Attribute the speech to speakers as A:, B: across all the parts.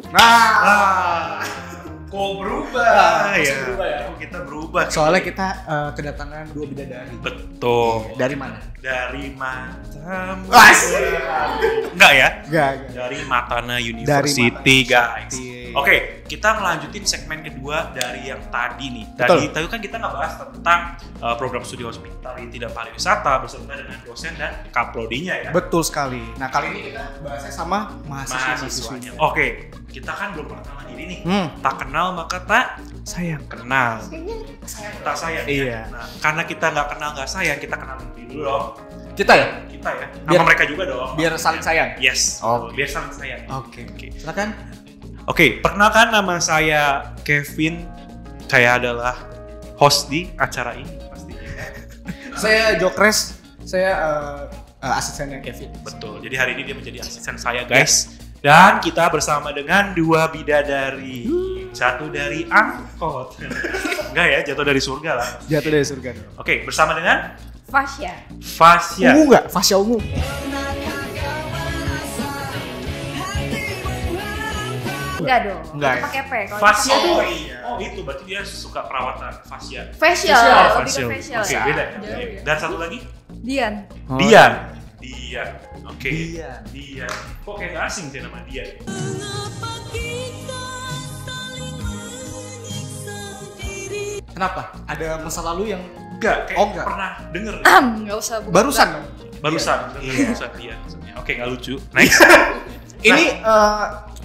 A: Nah, kok berubah ya?
B: berubah
A: Kok kita berubah?
B: Soalnya kita kedatangan 2 bidadari.
A: Betul.
B: Dari mana?
A: Dari Matana.
B: Enggak
A: ya?
B: Enggak.
A: Dari Matana University, guys. Oke, kita ngelanjutin segmen kedua dari yang tadi nih. Tadi kan kita ngebahas tentang program studi hospitality dan pariwisata beserta dengan dosen dan kaprodinya ya.
B: Betul sekali. Nah, kali ini kita bahasnya sama mahasiswanya.
A: Oke, kita kan belum pernah kenal diri nih. Tak kenal maka tak sayang. Kenal. Tak sayang.
B: Iya.
A: Nah, karena kita nggak kenal nggak sayang, kita kenalin dulu dong.
B: Kita ya?
A: Kita ya. Nama mereka juga dong.
B: Biar saling sayang.
A: Yes.
B: Oke.
A: Biar saling sayang.
B: Oke. Silakan.
A: Oke, perkenalkan nama saya Kevin. Saya adalah host di acara ini pastinya.
B: Saya Jokres. Saya asistennya Kevin.
A: Betul. Jadi hari ini dia menjadi asisten saya, guys. Dan kita bersama dengan 2 bidadari. Satu dari angkot. Enggak ya, jatuh dari surga lah.
B: Jatuh dari surga.
A: Oke, bersama dengan
C: Fasya.
B: Ungu nggak? Fasya ungu.
C: Enggak dong.
B: Enggak.
C: Pakai P. Kalau
A: Fasya
C: pakai
A: tuh.
C: P.
A: Oh, itu berarti dia suka perawatan fasya.
C: Facial.
A: Oh,
C: Lebih ke facial.
A: Oke,
C: ya.
A: beda.
C: Jauh ya.
A: Dan satu lagi?
C: Dian.
A: Dian. Oke. Dian. Kok kayak gak asing sih nama Dian?
B: Kenapa? Ada masa lalu yang
A: Enggak, kayak
B: enggak.
A: pernah denger.
C: Enggak usah.
B: barusan?
A: Barusan dia. Oke, nggak lucu. Next.
B: Ini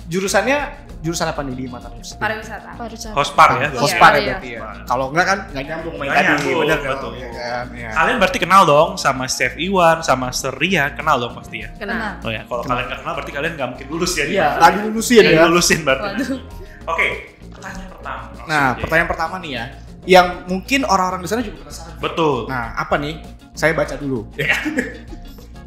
B: jurusannya jurusan apa nih di Mata University?
C: Pariwisata.
A: Hospar ya.
B: Hospar ya
C: Iya.
B: berarti ya. Kalau enggak kan nggak nyambung main
A: Nggak
B: tadi.
A: nyambung,
B: Bener
A: betul.
B: Ya kan? Ya.
A: Kalian berarti kenal dong sama Chef Iwan, sama Seria, kenal dong pasti ya.
C: Kenal.
A: Oh ya, kalau kalian nggak kenal berarti kalian nggak mungkin lulus ya.
B: Iya, tadi lulusin
A: Nggak
B: ya.
A: lulusin berarti.
C: Waduh.
A: Oke, pertanyaan pertama. Langsung
B: Nah,
A: aja.
B: pertanyaan pertama nih ya, yang mungkin orang-orang di sana juga penasaran.
A: Betul.
B: Nah, apa nih? Saya baca dulu.
A: Ya.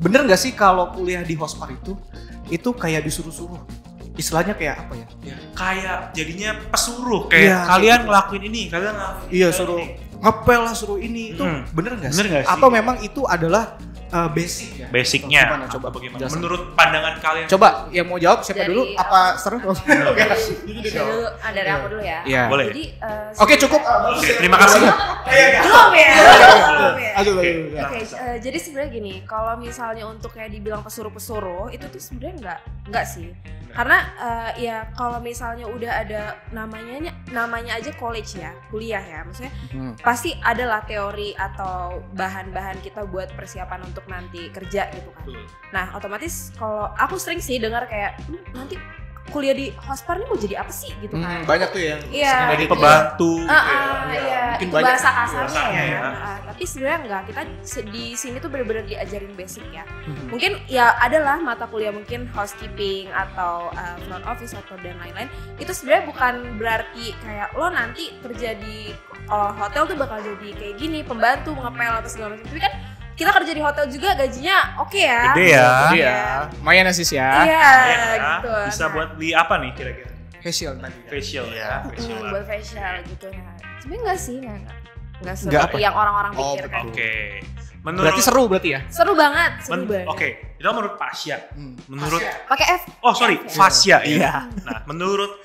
B: Bener nggak sih kalau kuliah di Hospar itu kayak disuruh-suruh? Istilahnya kayak apa ya?
A: Kayak jadinya pesuruh, kayak
B: Iya,
A: kalian
B: gitu.
A: ngelakuin ini, kalian ngelakuin
B: Iya,
A: ini.
B: suruh ngepel lah, suruh ini. Itu bener nggak sih?
A: Bener nggak sih?
B: Atau memang itu adalah basic ya?
A: Basicnya.
B: Gimana? Coba
A: bagaimana?
B: jelasin.
A: Menurut pandangan kalian?
B: Coba yang mau jawab siapa
C: Dari
B: dulu? Apa seru?
C: Dari dulu, dari aku dulu ya.
B: Iya.
A: Boleh.
C: Jadi
B: Oke, cukup.
A: Oke, terima kasih.
C: belum ya. Belum ya.
B: Aduh,
C: Oke, jadi sebenarnya gini, kalau misalnya untuk kayak dibilang pesuruh-pesuruh itu tuh sebenarnya enggak sih. Karena ya kalau misalnya udah ada namanya aja college ya, kuliah ya, maksudnya pasti adalah teori atau bahan-bahan kita buat persiapan untuk nanti kerja gitu kan. Nah, otomatis kalau aku sering sih dengar kayak nanti kuliah di Hospar ini mau jadi apa sih gitu kan.
B: Banyak tuh yang
C: Iya.
A: Jadi pembantu.
C: Iya,
B: Mungkin
C: itu
B: banyak
C: bahasa kasarnya
A: bahasanya
C: ya.
A: ya.
C: Tapi sebenarnya enggak, kita di sini tuh benar-benar diajarin basic ya. Mungkin ya adalah mata kuliah mungkin housekeeping atau front office atau dan lain-lain. Itu sebenarnya bukan berarti kayak lo nanti kerja di hotel tuh bakal jadi kayak gini, pembantu ngepel atau segala macam. Tapi kan kita kerja di hotel juga gajinya oke ya.
A: Gede ya.
B: Iya. Lumayan Asis ya.
C: Iya,
A: Ya,
C: gitu.
A: bisa
C: Nah,
A: buat beli apa nih kira-kira?
B: Facial tadi.
A: Facial ya. Facial.
C: buat facial gitu. Nah, sebenarnya enggak sih, enggak
B: Enggak
C: seperti
B: apa?
C: yang orang-orang
B: Oh,
C: pikirkan.
A: Oke. Menurut
B: Berarti seru berarti ya?
C: Seru banget, seru banget.
A: Oke, itu menurut Pasya. Menurut
C: Pakai F.
A: Oh, sorry,
C: F ya?
A: Fasya ya.
B: Iya.
A: Nah, menurut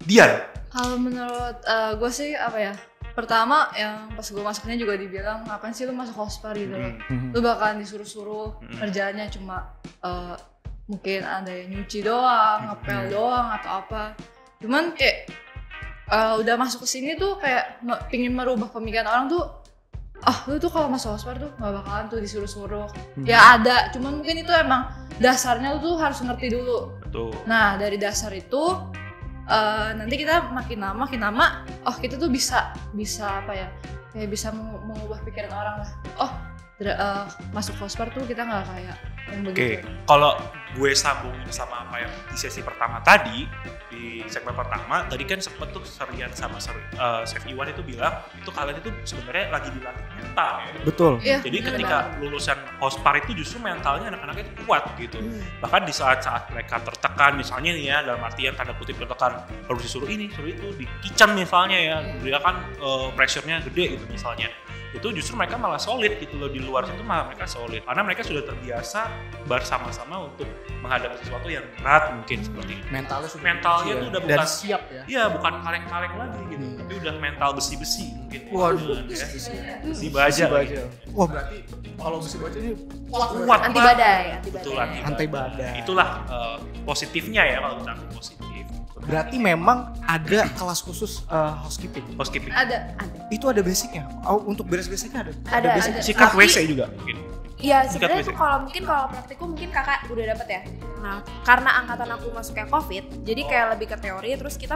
A: Dian.
D: Kalau menurut gue sih apa ya, pertama yang pas gue masuknya juga dibilang ngapain sih lu masuk Hospar gitu loh. Lu bakalan disuruh-suruh kerjaannya cuma mungkin ada yang nyuci doang, ngepel doang atau apa. Cuman kayak udah masuk ke sini tuh kayak pingin merubah pemikiran orang tuh, lu tuh kalau masuk Hospar tuh gak bakalan tuh disuruh-suruh. Ya ada, cuman mungkin itu emang dasarnya lu tuh harus ngerti dulu.
A: Betul.
D: Nah dari dasar itu nanti kita makin lama kita tuh bisa apa ya, kayak bisa mengubah pikiran orang lah. Masuk Hospar tuh kita nggak kayak yang begitu.
A: Oke, kalau gue sambungin sama apa yang di sesi pertama tadi, di segmen pertama, tadi kan sempet tuh Serian sama Chef Iwan itu bilang, itu kalian itu sebenarnya lagi dilatih mental ya.
B: Betul.
D: Iya,
A: Jadi
D: bener
A: ketika
D: banget.
A: lulusan Hospar itu justru mentalnya anak-anaknya itu kuat gitu. Bahkan di saat-saat mereka tertekan, misalnya nih ya, dalam artian tanda kutip tertekan, harus disuruh ini, suruh itu, di kitchen misalnya ya, dia kan pressure-nya gede gitu misalnya. itu justru mereka malah solid gitu loh, di luar situ malah mereka solid karena mereka sudah terbiasa bersama-sama untuk menghadapi sesuatu yang berat mungkin seperti itu.
B: Mentalnya
A: tuh udah bukan
B: siap ya.
A: Iya, bukan kaleng-kaleng lagi gitu, tapi udah mental besi-besi mungkin.
B: Waduh,
A: ya. Besi baja.
B: Wah, berarti kalau besi baja ini
A: kuat
C: anti badai.
A: Betul,
B: anti badai.
A: Itulah positifnya ya kalau kita positif.
B: Berarti memang ada kelas khusus housekeeping.
D: Ada.
B: Itu ada basicnya. Untuk beres-beresnya ada basic.
C: Ada.
A: Sikat
C: Tapi-
A: WC juga mungkin.
C: Iya,
A: Sikat
C: sebenarnya
A: WC.
C: tuh kalau praktikum mungkin kakak udah dapet ya. Nah, karena angkatan aku masuknya COVID, jadi kayak lebih ke teori. Terus kita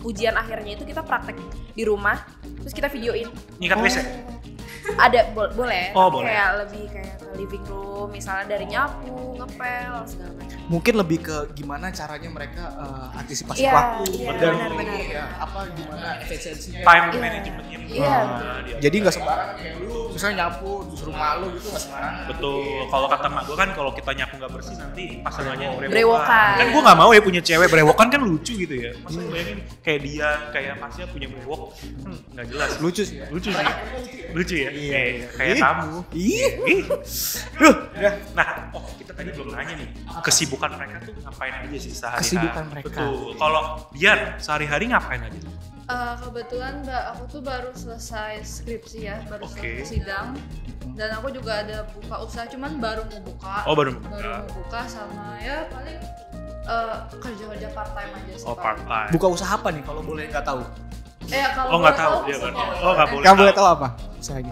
C: ujian akhirnya itu kita praktek di rumah, terus kita videoin.
A: Nyikat WC.
C: Ada boleh.
A: Oh,
C: tapi
A: boleh.
C: Kayak lebih kayak ke living room, misalnya dari nyapu, ngepel, segala macam.
B: Mungkin lebih ke gimana caranya mereka antisipasi
C: Iya,
B: waktu
C: iya,
B: dan
C: benar.
B: ya, apa efisiensinya.
A: Time
C: Iya.
A: managementnya.
C: Iya.
B: Jadi nggak sembarangan kayak lu misalnya nyapu disuruh malu gitu nggak sembarangan.
A: Betul. Kalau kata mak gue kan kalau kita nyapu nggak bersih nanti pasangannya
C: Brewokan.
A: Kan gue nggak mau ya punya cewek brewokan, kan lucu gitu ya. Masa bayangin kayak dia kayak pasnya punya brewok, nggak jelas.
B: Lucu sih ya.
A: Lucu sih. Lucu ya.
B: Iya.
A: Kayak
B: Ih.
A: kamu.
B: Ih.
A: Nah, kita tadi belum nanya nih, kesibukan mereka tuh ngapain aja sih sehari-hari?
B: Kesibukan mereka.
A: Betul. Kalau Dian sehari-hari ngapain aja?
D: Kebetulan aku tuh baru selesai skripsi ya, baru
A: Oke.
D: selesai sidang. Dan aku juga ada buka usaha, cuman baru mau buka.
A: Oh, baru
D: Baru mau buka sama ya paling kerja-kerja part time aja sih.
A: Oh,
D: paling.
A: part time.
B: Buka usaha apa nih kalau boleh nggak tahu?
D: Kalau
A: Oh, nggak
D: boleh
A: tahu
D: tahu,
A: dia kan.
D: boleh.
A: Oh, nggak boleh.
B: Kamu boleh tahu apa usahanya?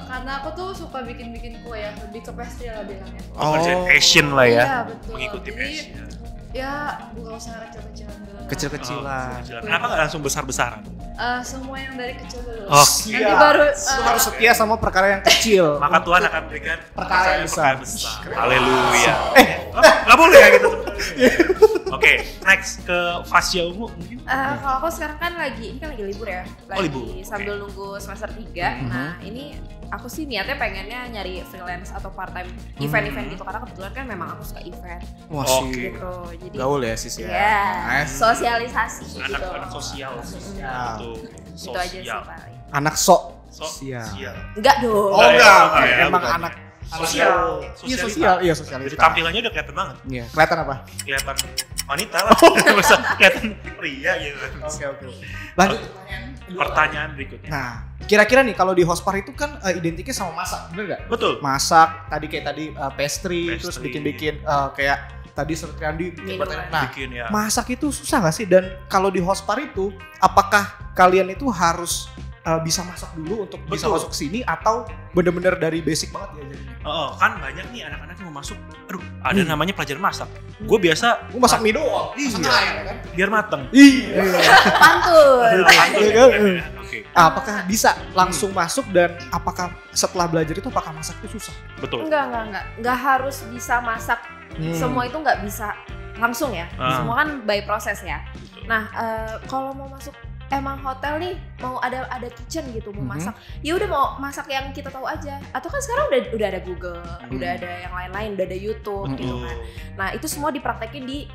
D: Karena aku tuh suka bikin kue ya, lebih ke pastry lah bilangnya.
A: Oh, kerjaan passion lah ya.
D: Iya, betul.
A: Mengikuti
D: Jadi,
A: passion.
D: Ya buka usaha kecil-kecilan dulu.
B: Kecil-kecilan.
A: Oh, kenapa nggak langsung besar-besaran?
D: Semua yang dari kecil dulu.
A: Oh,
D: Nanti baru
B: Lu harus setia sama perkara yang kecil.
A: Maka Tuhan akan berikan
B: Perkara yang besar.
A: Haleluya. Nggak boleh ya gitu. Oke, next ke Fasya Ungu mungkin.
C: Kalau aku sekarang kan ini kan lagi libur ya. Lagi
A: libur,
C: sambil nunggu semester 3. Nah, ini aku sih niatnya pengennya nyari freelance atau part time event-event gitu karena kebetulan kan memang aku suka event
B: Wah
A: Oke.
B: sih.
C: gitu. Jadi
B: Gaul ya sis ya.
C: ya,
B: Nice.
C: sosialisasi gitu.
A: Anak-anak sosial. Betul.
C: Gitu aja sih paling.
B: Anak sok.
A: Sosial.
C: Enggak dong.
B: Oh enggak,
A: ya,
B: emang
A: bukan.
B: anak
A: Sosial.
B: Iya sosial, iya
A: Jadi
B: sosialita.
A: tampilannya udah kelihatan banget.
B: Iya, kelihatan apa?
A: Kelihatan wanita lah. Masa kelihatan pria gitu.
B: Oke. Lanjut
A: Pertanyaan berikutnya.
B: Nah, kira-kira nih kalau di Hospar itu kan identiknya sama masak, bener nggak?
A: Betul.
B: Masak, tadi pastry, terus
A: Pastry.
B: bikin-bikin kayak tadi seperti Andi bikin
C: Minuman.
B: bartender. Nah,
A: Bikin ya.
B: masak itu susah nggak sih? Dan kalau di Hospar itu, apakah kalian itu harus bisa masak dulu untuk bisa
A: Betul.
B: masuk sini atau bener-bener dari basic banget ya jadinya?
A: Kan banyak nih anak-anak yang mau masuk. Aduh, ada namanya pelajaran masak. Gue biasa
B: Gue masak mie doang,
A: Iya.
B: masak air kan?
A: biar mateng.
B: Iya.
C: Pantun.
B: Iya kan?
A: Oke,
B: Apakah bisa langsung masuk dan apakah setelah belajar itu apakah masak itu susah?
A: betul.
C: Enggak harus bisa masak. Semua itu nggak bisa langsung ya. Semua kan by proses ya. Nah, kalau mau masuk emang hotel nih mau ada kitchen gitu mau masak, ya udah mau masak yang kita tahu aja. Atau kan sekarang udah ada Google, udah ada yang lain-lain, udah ada YouTube gitu kan. Nah itu semua dipraktekin di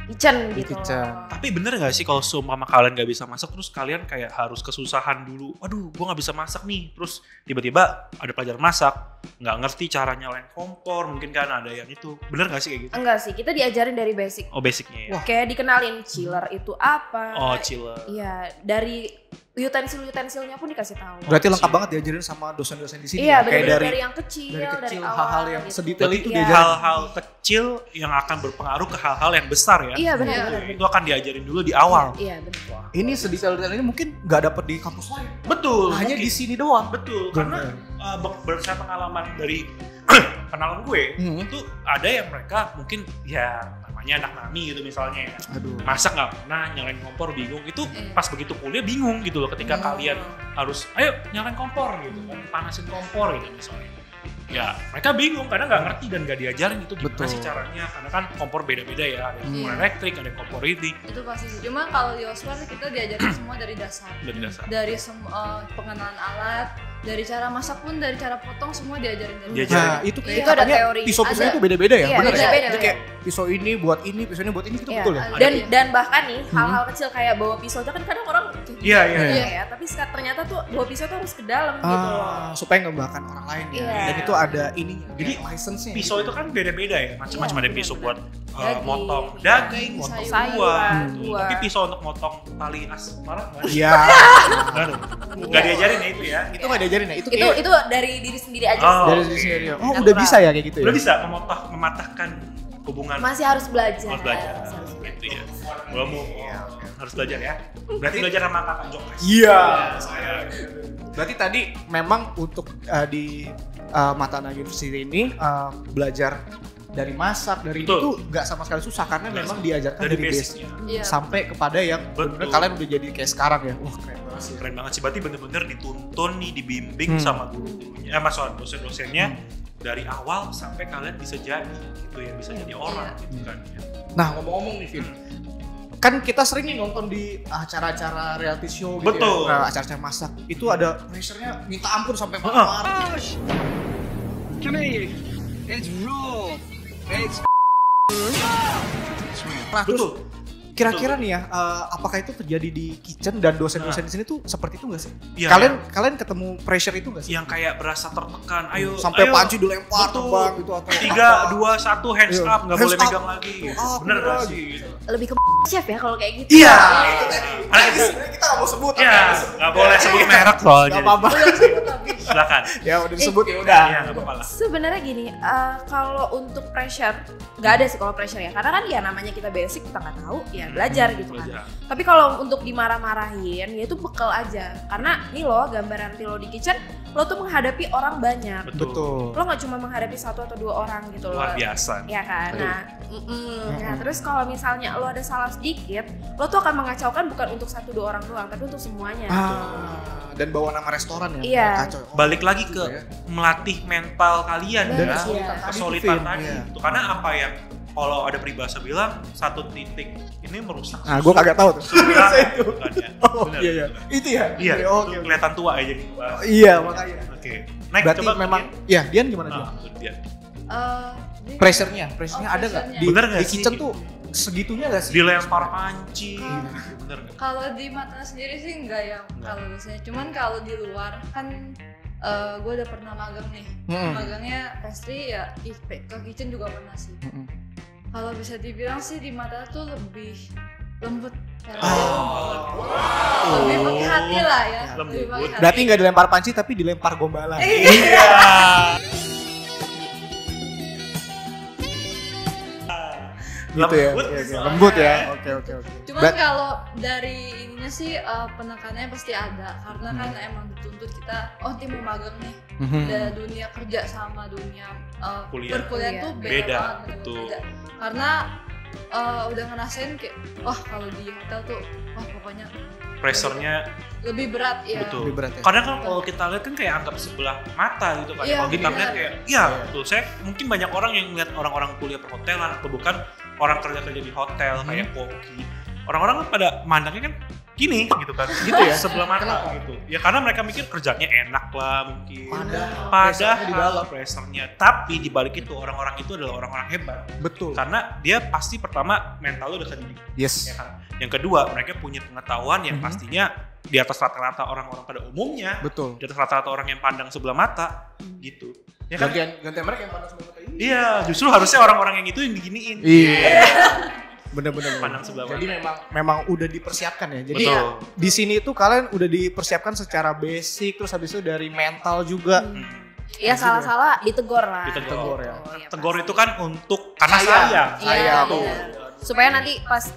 C: kitchen
B: Di
C: gitu.
B: kitchen.
A: Tapi bener gak sih kalau seumpama kalian gak bisa masak terus kalian kayak harus kesusahan dulu. Aduh, gue gak bisa masak nih. Terus tiba-tiba ada pelajaran masak, gak ngerti cara nyalain kompor, mungkin kan ada yang itu. Bener gak sih kayak gitu?
C: Enggak sih, kita diajarin dari basic.
A: Oh, basicnya ya.
B: Wah.
C: Kayak dikenalin chiller itu apa.
A: Oh, chiller.
C: Iya, dari utensilnya pun dikasih tahu.
B: Berarti lengkap banget diajarin sama dosen-dosen di sini.
C: Iya,
B: ya? Kayak
C: benar-benar
B: dari
C: dari yang kecil,
B: dari kecil,
C: awal
B: hal-hal yang
C: gitu.
B: sedetail itu
C: Iya.
B: diajarin.
A: Hal-hal kecil yang akan berpengaruh ke hal-hal yang besar ya.
C: Iya, benar-benar.
A: Itu akan diajarin dulu di awal.
C: Iya, benar.
B: Ini sedetail-detail ini mungkin nggak dapet di kampus lain.
A: Betul.
B: Hanya
A: mungkin.
B: di sini doang.
A: Betul, karena berdasarkan pengalaman dari kenalan gue, itu ada yang mereka mungkin ya namanya anak nami gitu misalnya ya.
B: Aduh.
A: Masak nggak pernah, nyalain kompor bingung. Itu pas begitu kuliah bingung gitu loh ketika kalian harus, ayo nyalain kompor gitu kan, panasin kompor gitu misalnya. Ya mereka bingung karena nggak ngerti dan nggak diajarin itu gimana
B: Betul.
A: sih caranya, karena kan kompor beda-beda ya, ada kompor elektrik, ada kompor ini.
D: Itu pasti sih. Cuma kalau di Hospar kita diajarin semua dari dasar.
A: Dari dasar.
D: Dari pengenalan alat, dari cara masak pun, dari cara potong semua diajarin dari
B: Nah, itu
C: Itu
B: katanya
C: ada teori.
B: pisau-pisaunya itu beda-beda ya?
C: Iya,
B: Bener ya?
C: beda-beda.
B: Jadi kayak pisau ini buat ini, pisau ini buat ini, itu
C: Iya.
B: betul ya?
C: Dan bahkan nih hal-hal kecil kayak bawa pisau itu kan kadang orang
A: Iya.
C: ya, tapi ternyata tuh bawa pisau tuh harus ke dalam gitu loh.
B: Supaya nggak membahkan orang lain ya.
C: Iya.
B: Dan itu ada ininya.
A: Jadi,
B: license-nya.
A: Pisau itu kan beda-beda ya, macam-macam
C: Iya,
A: ada pisau buat
C: Daging.
A: motong daging, motong
C: Sayuran,
A: buah.
C: buah.
A: Tapi pisau untuk motong tali asmara nggak ada.
B: Iya.
A: Nggak diajarin ya itu ya.
B: Itu nggak diajarin ya? Itu
C: Itu dari diri sendiri aja
A: Oh,
C: sih.
B: dari
A: oke.
B: sini ya. Oh,
C: Natural.
B: udah bisa ya kayak gitu ya?
A: Udah bisa mematahkan hubungan.
C: Masih harus belajar.
A: Harus belajar.
C: Masih harus belajar.
A: Gitu ya. Kamu harus belajar ya. Berarti belajar sama kakak Jokres.
B: Iya.
A: Saya.
B: Berarti tadi memang untuk di Matana University ini belajar dari masak, dari
A: Betul.
B: itu nggak sama sekali susah karena memang diajarkan
A: dari
B: dari
A: basicnya.
B: basic
D: Iya.
B: sampai kepada yang benar-benar kalian udah jadi kayak sekarang ya. Wah, keren banget sih.
A: Keren banget sih, berarti bener-bener dituntun nih, dibimbing sama guru-gurunya, dosen-dosennya dari awal sampai kalian bisa jadi gitu ya, bisa jadi orang gitu kan.
B: Nah, ngomong-ngomong nih, Vin. Kan kita sering nih nonton di acara-acara reality show gitu
A: Betul.
B: ya. Nah, acara-acara masak. Itu ada pressure-nya minta ampun sampai marah-marah.
E: Come here. It's raw. It's
B: Nah, terus
A: Betul.
B: kira-kira nih ya, apakah itu terjadi di kitchen dan dosen-dosen di sini tuh seperti itu nggak sih?
A: Iya,
B: Kalian ketemu pressure itu nggak sih?
A: yang kayak berasa tertekan, ayo
B: Sampai
A: ayo.
B: panci dilempar
A: Betul.
B: terbang gitu atau
A: 3, 2, 1 hands
B: Iya.
A: up, nggak
B: Hands
A: boleh
B: up.
A: megang lagi.
B: Oh,
A: Bener
B: bener
A: gak
B: lagi.
A: sih?
C: Lebih ke chef ya kalau kayak gitu.
A: Iya.
B: Nah, itu sebenarnya kita nggak mau sebut.
A: Iya, nggak boleh sebut merek soalnya.
B: Nggak apa-apa.
A: Silakan.
B: Ya udah disebut ya udah.
A: Iya, nggak apa-apa lah.
C: Sebenarnya gini, kalau untuk pressure nggak ada sih kalau pressure ya, karena kan ya namanya kita basic kita nggak tahu ya belajar gitu kan.
A: Belajar.
C: Tapi kalau untuk dimarah-marahin ya itu bekal aja, karena nih lo gambaran nanti lo di kitchen lo tuh menghadapi orang banyak.
B: Betul.
C: Lo nggak cuma menghadapi 1 atau 2 orang gitu loh.
A: Luar biasa.
C: Ya kan. Nah, nah terus kalau misalnya lo ada salah sedikit, lo tuh akan mengacaukan bukan untuk 1-2 orang doang, tapi untuk semuanya.
B: Dan bawa nama restoran ya.
C: Iya.
B: Kacau.
A: Balik lagi ke
B: ya.
A: melatih mental kalian
C: Dan
A: ya,
C: iya.
A: kesulitan
B: Vin,
A: tadi.
B: iya.
A: Gitu. Karena apa yang kalau ada peribahasa bilang 1 titik ini merusak.
B: Nah, gue kagak tahu tuh.
A: Sembilan,
B: itu.
A: bukan ya?
B: Oh,
A: Bener,
B: iya iya.
A: bener.
B: Itu ya.
A: Iya,
B: Oke.
A: itu kelihatan tua aja gitu.
B: Iya, makanya.
A: Oke. Next,
B: Berarti
A: coba
B: memang
A: Dian.
B: ya, Dian gimana Dian?
A: Dia.
B: Pressure-nya ada nggak
D: pressure-nya.
B: di,
A: Bener nggak
B: di kitchen
A: sih?
B: tuh segitunya nggak sih?
A: Dilempar panci. Bener nggak?
D: Kalau di mata sendiri sih enggak ya kalau biasanya. Cuman kalau di luar kan gue udah pernah magang nih. Magangnya pastry ya ke kitchen juga pernah sih. Kalau bisa dibilang sih di mata tuh lebih lembut. Lebih pakai hati lah ya.
A: Lembut.
D: Lebih pakai hati.
B: Berarti nggak dilempar panci tapi dilempar gombalan.
A: Iya.
B: Gitu ya.
A: Lembut
B: Iya,
A: soalnya.
B: lembut ya. Oke.
D: Cuman kalau dari ininya sih penekanannya pasti ada karena kan emang dituntut kita tim mau magang nih. Dan dunia kerja sama dunia
A: Kuliah.
D: perkuliahan tuh beda,
A: Beda,
D: banget,
A: betul.
D: beda. Karena udah ngerasain kayak kalau di hotel tuh pokoknya
A: Pressure-nya
D: lebih berat ya.
A: betul.
B: Lebih berat ya.
A: Kadang kan kalau kita lihat kan kayak anggap sebelah mata gitu kan.
D: Iya,
A: Kalau kita
D: benar.
A: lihat kayak, iya betul. Saya mungkin banyak orang yang lihat orang-orang kuliah perhotelan atau bukan orang kerja di hotel kayak koki. Orang-orang kan pada mandangnya kan gini gitu kan.
B: Gitu ya?
A: Sebelah mata gitu. Ya karena mereka mikir kerjanya enak lah mungkin.
B: pressure-nya di dalam.
A: Pressure-nya. Tapi di balik itu orang-orang itu adalah orang-orang hebat.
B: Betul.
A: Karena dia pasti pertama mental udah terdidik.
B: Yes.
A: Ya kan? Yang kedua, mereka punya pengetahuan yang pastinya di atas rata-rata orang-orang pada umumnya,
B: Betul.
A: di atas rata-rata orang yang pandang sebelah mata, gitu. Ya kan?
B: Gantian mereka yang panas sebelah mata ini.
A: Iya, justru harusnya orang-orang yang itu yang diginiin.
B: Iya. Bener-bener.
A: Pandang sebelah
B: Jadi
A: mata.
B: memang udah dipersiapkan ya. Jadi
A: Betul.
B: di sini tuh kalian udah dipersiapkan secara basic, terus habis itu dari mental juga.
C: Ya salah-salah ditegor lah.
A: Ditegor
B: ya.
C: Oh, ya,
A: Tegur
C: pasti.
A: itu kan untuk karena
B: Sayang.
A: sayang.
C: Iya,
A: Betul.
C: benar. Supaya nanti pas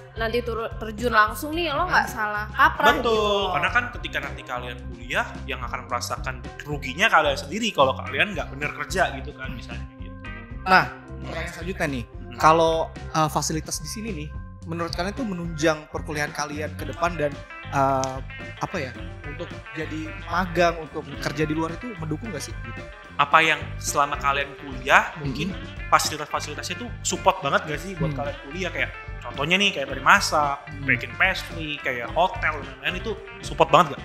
C: terjun langsung nih lo nggak salah kaprah
A: Betul,
C: gitu.
A: karena kan ketika nanti kalian kuliah yang akan merasakan ruginya kalian sendiri kalau kalian nggak bener kerja gitu kan misalnya gitu.
B: Nah, pertanyaan selanjutnya nih. Kalau fasilitas di sini nih, menurut kalian tuh menunjang perkuliahan kalian ke depan dan untuk jadi magang, untuk kerja di luar itu mendukung nggak sih? Gitu.
A: Apa yang selama kalian kuliah mungkin fasilitas-fasilitasnya itu support banget gak sih buat kalian kuliah, kayak contohnya nih kayak dari masak, baking pastry, kayak hotel dan lain-lain itu support banget gak?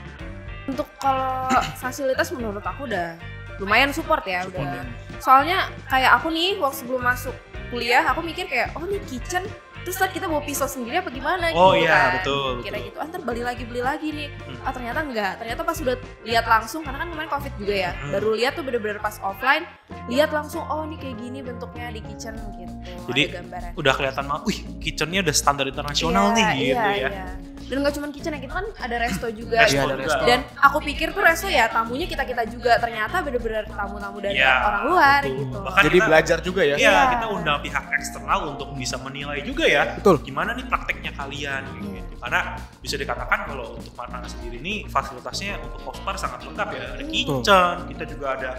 C: Untuk kalau fasilitas menurut aku udah lumayan support ya. Soalnya kayak aku nih waktu sebelum masuk kuliah aku mikir kayak oh nih kitchen terus ntar kita bawa pisau sendiri apa gimana
A: Oh
C: gitu
A: iya,
C: kan.
A: betul.
C: Kira gitu, ntar beli lagi nih. Ternyata enggak. Ternyata pas udah lihat langsung karena kan kemarin Covid juga ya. Baru lihat tuh bener-bener pas offline, lihat langsung oh nih kayak gini bentuknya di kitchen gitu.
A: Jadi
C: ada gambaran.
A: udah kelihatan banget, wih kitchennya udah standar internasional nih gitu ya.
C: Iya. Dan gak cuma kitchen ya, kita kan ada resto juga.
A: Resto
B: ada resto.
C: Dan aku pikir tuh resto ya tamunya kita juga, ternyata bener-bener tamu-tamu dari
A: Iya,
C: orang luar
A: betul.
C: gitu.
A: Bahkan
B: Jadi
A: kita-
B: belajar juga ya.
A: Iya,
C: Iya.
A: kita undang pihak eksternal untuk bisa menilai juga ya.
B: Betul.
A: Gimana nih prakteknya kalian gitu. Karena bisa dikatakan kalau untuk Matana sendiri nih fasilitasnya untuk Hospar sangat lengkap ya. Ada kitchen, kita juga ada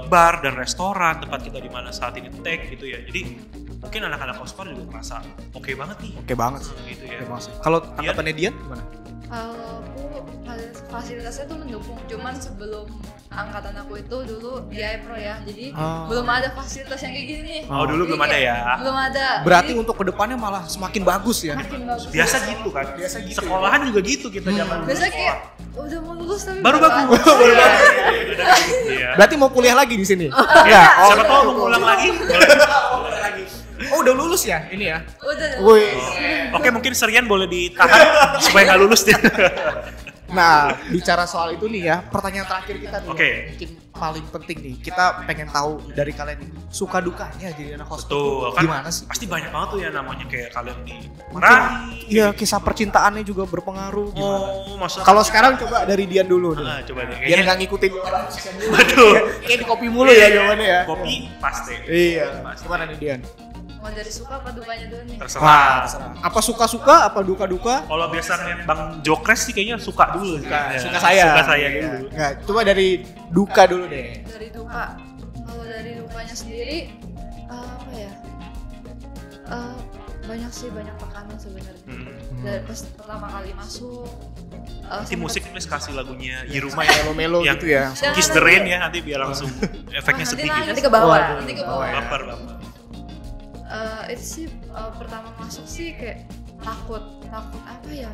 A: bar dan restoran tempat kita di mana saat ini take gitu ya. Jadi mungkin anak-anak Hospar juga merasa oke banget nih.
B: Oke banget sih.
A: Gitu ya.
B: Oke banget sih. Kalau tanggapannya Dian gimana?
D: Kalau aku fasilitasnya tuh mendukung, cuman sebelum angkatan aku itu dulu di iPro ya, jadi belum ada fasilitas yang kayak gini nih.
A: Oh, dulu
D: Jadi
A: belum ada
D: kayak
A: ya.
D: Belum ada.
B: Berarti
D: Jadi,
B: untuk kedepannya malah semakin bagus ya.
D: makin bagus.
A: Biasa gitu kan.
B: Biasa gitu
A: Sekolahan juga gitu kita zaman dulu.
D: Biasanya kayak udah mau lulus tapi
A: baru
D: belum
A: bagus.
D: ada.
A: Baru bagus. Iya.
B: Berarti mau kuliah lagi di sini?
A: Ya, siapa tahu mau ulang lagi.
B: Oh, udah lulus ya ini ya?
D: Udah.
B: Wih.
A: Oke, mungkin Serian boleh ditahan supaya nggak lulus dia.
B: Nah, bicara soal itu nih ya, pertanyaan terakhir kita nih.
A: Oke.
B: Mungkin paling penting nih, kita pengen tahu dari kalian nih, suka dukanya jadi anak host
A: Betul,
B: tuh
A: kan
B: gimana sih?
A: pasti banyak banget tuh ya namanya kayak kalian
B: Mungkin,
A: dimarahi.
B: iya, kisah percintaannya juga berpengaruh. Gimana?
A: Oh, maksudnya
B: Kalau sekarang coba dari Dian dulu nih.
A: coba deh
B: Biar
A: kayaknya
B: nggak ngikutin orang.
A: betul.
B: Kayak di kopi mulu ya jawabannya ya.
A: Kopi pasti.
B: Iya.
A: Pasti.
B: Gimana nih Dian?
D: Mau dari suka apa dukanya dulu nih?
A: Terserah.
B: Apa suka-suka, apa duka-duka?
A: Kalau biasanya Bang Jokres sih kayaknya suka dulu. Ya.
B: Suka saya.
A: Suka saya
B: Iya.
A: dulu.
B: Nggak, coba dari duka dulu deh.
D: Dari duka. Kalau dari dukanya sendiri apa ya? Banyak tekanan sebenarnya. Dari pas pertama kali masuk.
A: Nanti
D: sempet-
A: musik please kasih lagunya Yiruma ya.
B: Melo-melo
A: Yang
B: gitu ya.
A: Kiss the Rain ya nanti biar langsung efeknya
D: nanti
A: sedih
D: nangis.
A: gitu.
C: Nanti ke bawah.
B: Waduh.
D: Nanti ke bawah.
B: ya.
A: Baper.
D: Itu sih pertama masuk sih kayak takut apa ya?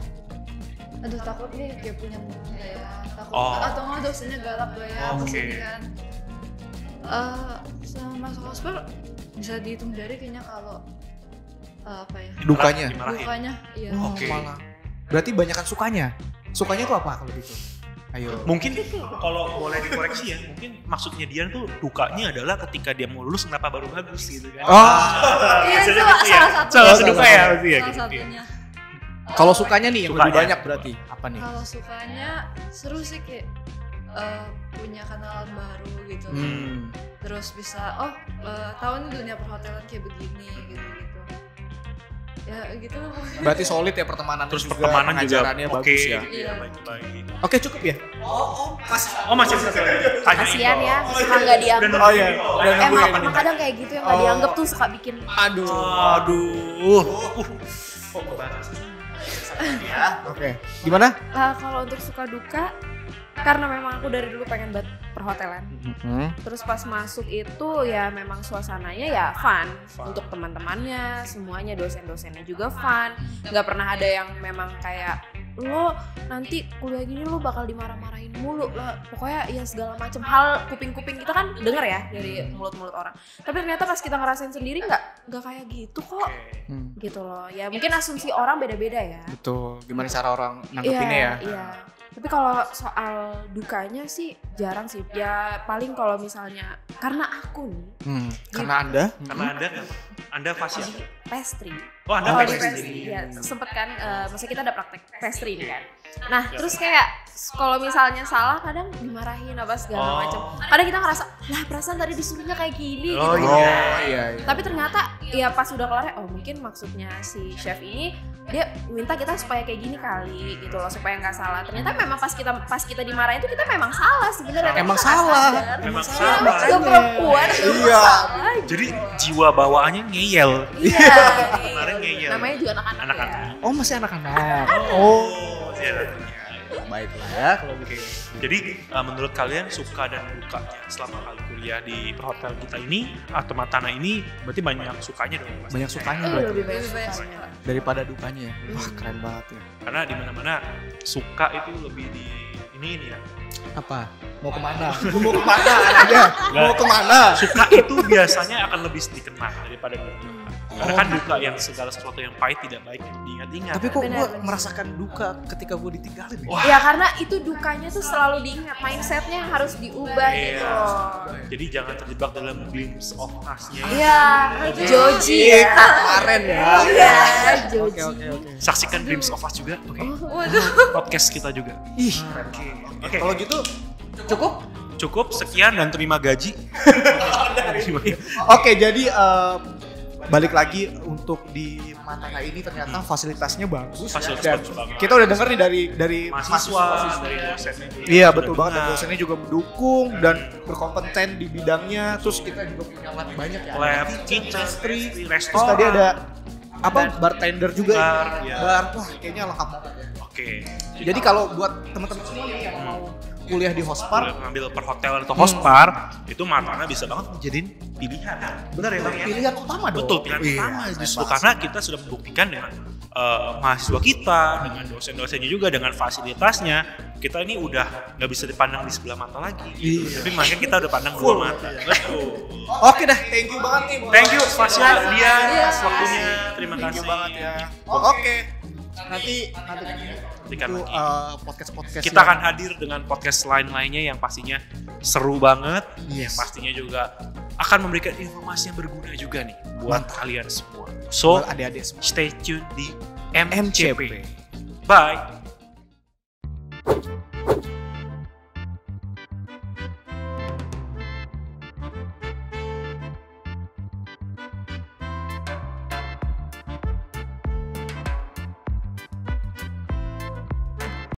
D: Aduh takut nih kayak punya teman ya, takut
A: Oh.
D: atau nggak dosennya galak gak ya,
A: Oke.
D: kesini kan. Selama masuk hospel bisa dihitung jari kayaknya kalau apa ya?
B: Dukanya.
A: Dimarahin.
D: Dukanya, iya.
B: Oh,
A: Oke.
B: malah. Berarti banyakan sukanya. Sukanya tuh apa kalau gitu? Ayo.
A: Mungkin kalau boleh dikoreksi ya, mungkin maksudnya Dian tuh dukanya adalah ketika dia mau lulus kenapa baru bagus gitu kan.
B: Oh.
D: Iya, itu
A: Biasanya gitu ya.
D: salah satu.
A: Salah satu duka ya
B: Salah
A: berarti ya.
D: Salah
A: gitu.
D: satunya.
B: Kalau sukanya nih yang lebih
A: Sukanya.
B: banyak berarti apa nih?
D: Kalau sukanya seru sih kayak punya kenalan baru gitu. Terus bisa tahu nih dunia perhotelan kayak begini gitu. Ya gitu.
B: Berarti solid ya pertemanan.
A: Terus pertemanan juga
B: pengajarannya
A: oke.
B: bagus ya.
A: Iya, baik-baik.
B: Oke, cukup ya?
A: Oh, masih bisa tanya
C: Kasian ya, suka nggak dianggap.
B: Oh iya.
C: Emang kadang kayak gitu yang nggak dianggap tuh suka bikin
A: Aduh. Kok kebatas?
B: Ya. Oke. Gimana?
C: kalau untuk suka duka karena memang aku dari dulu pengen buat perhotelan. Terus pas masuk itu ya memang suasananya ya fun. Untuk teman-temannya, semuanya dosen-dosennya juga fun. Nggak pernah ada yang memang kayak lo nanti kuliah gini lo bakal dimarah-marahin mulu lah. Pokoknya ya segala macam hal kuping-kuping kita kan denger ya dari mulut-mulut orang. Tapi ternyata pas kita ngerasain sendiri nggak kayak gitu kok. Gitu loh. Ya mungkin asumsi orang beda-beda ya.
B: Betul. Gimana cara orang nanggepinnya ya?
C: Iya. Tapi kalau soal dukanya sih jarang sih. Ya paling kalau misalnya karena aku nih
B: Karena Anda?
A: Karena Anda fasih.
C: pastry.
A: Oh, Anda
C: di
A: pastry.
C: Iya, sempet kan maksudnya kita ada praktek pastry nih kan. Nah, terus kayak kalau misalnya salah kadang dimarahin apa segala macam. Kadang kita ngerasa, "Lah, perasaan tadi disuruhnya kayak gini."
A: Oh,
C: gitu.
B: iya.
C: Tapi ternyata ya pas udah kelar mungkin maksudnya si chef ini dia minta kita supaya kayak gini kali gitu loh, supaya nggak salah. Ternyata memang pas kita dimarahin itu kita memang salah sebenarnya.
B: Emang
C: Kita nggak
B: salah.
C: sadar.
A: Memang
C: Ya,
A: salah.
C: namanya juga perempuan.
B: Iya.
C: salah.
A: Jadi jiwa bawaannya ngeyel.
C: Iya.
A: Kemarin ngeyel.
C: Namanya juga anak-anak.
A: Anak-anak.
C: Ya.
B: Oh, masih anak-anak.
A: Oh, iya.
B: Baiklah ya kalau begitu.
A: Jadi menurut kalian suka dan dukanya selama kali kuliah di perhotel kita ini atau Matana ini berarti banyak sukanya dong pasti.
B: Banyak sukanya
C: Lebih
B: berarti
C: banyak
D: Lebih banyak
C: sukanya.
B: daripada dukanya. Wah, keren banget ya.
A: Karena di mana-mana suka itu lebih ini ya.
B: Apa? Mau kemana? Mau kemana aja? Mau kemana?
A: Suka itu biasanya akan lebih sedikit kenang daripada duka. Karena kan duka yang segala sesuatu yang pahit tidak baik diingat-ingat.
B: Tapi kok gue
C: Benar.
B: merasakan duka ketika gue ditinggalin ya?
C: Ya karena itu dukanya tuh selalu diingat, mindsetnya harus diubah
A: Iya.
C: gitu loh.
A: Jadi jangan terjebak dalam glimpse of us-nya.
C: Iya, Joji ya.
B: Kemarin ya.
C: Iya, Joji.
B: Oke.
A: Saksikan glimpse of us juga, oke?
D: Waduh.
A: Podcast kita juga.
B: Ih,
A: Oke.
B: kalau gitu cukup?
A: Cukup sekian dan terima gaji.
B: Oke, jadi balik lagi untuk di Matana ini ternyata fasilitasnya bagus.
A: Fasilitas
B: Dan
A: bagus banget.
B: kita udah denger nih dari
A: Mahasiswa, dari dosennya.
B: Iya
A: Sudah
B: betul banget, dan
A: dengar.
B: dosennya juga mendukung dan berkompeten di bidangnya. Terus kita juga punya lab banyak ya.
A: Lab,
B: Ada
A: kitchen,
B: Terus
A: restoran.
B: tadi ada apa bartender juga
A: Bar,
B: ya.
A: ya.
B: Bar, wah kayaknya lengkap banget ya.
A: Oke.
B: Jadi kalau buat teman-teman semua nih yang mau kuliah di Hospar,
A: ngambil perhotelan atau hospar, itu Matana bisa banget dijadiin pilihan. Benar ya Bang ya?
B: pilihan utama dong.
A: Betul, pilihan
B: Iya,
A: utama
B: saya
A: justru
B: paham.
A: karena kita sudah membuktikan dengan mahasiswa kita, dengan dosen-dosennya juga, dengan fasilitasnya, kita ini udah nggak bisa dipandang di sebelah mata lagi.
B: Iya.
A: Tapi makanya kita udah pandang dua mata. Betul.
B: Oke dah, thank you banget nih.
A: Thank you Fasya, dia
D: Iya.
A: atas waktunya. Terima
B: Thank
A: kasih
B: you banget ya. Oke. Nanti
A: Nantikan
B: itu
A: lagi.
B: podcast-podcast
A: Kita akan hadir dengan podcast lain-lainnya yang pastinya seru banget, yang
B: Yes.
A: pastinya juga akan memberikan informasi yang berguna juga nih buat kalian semua. So,
B: adik-adik semua.
A: stay tune di
B: MCP.
A: MCP. Bye.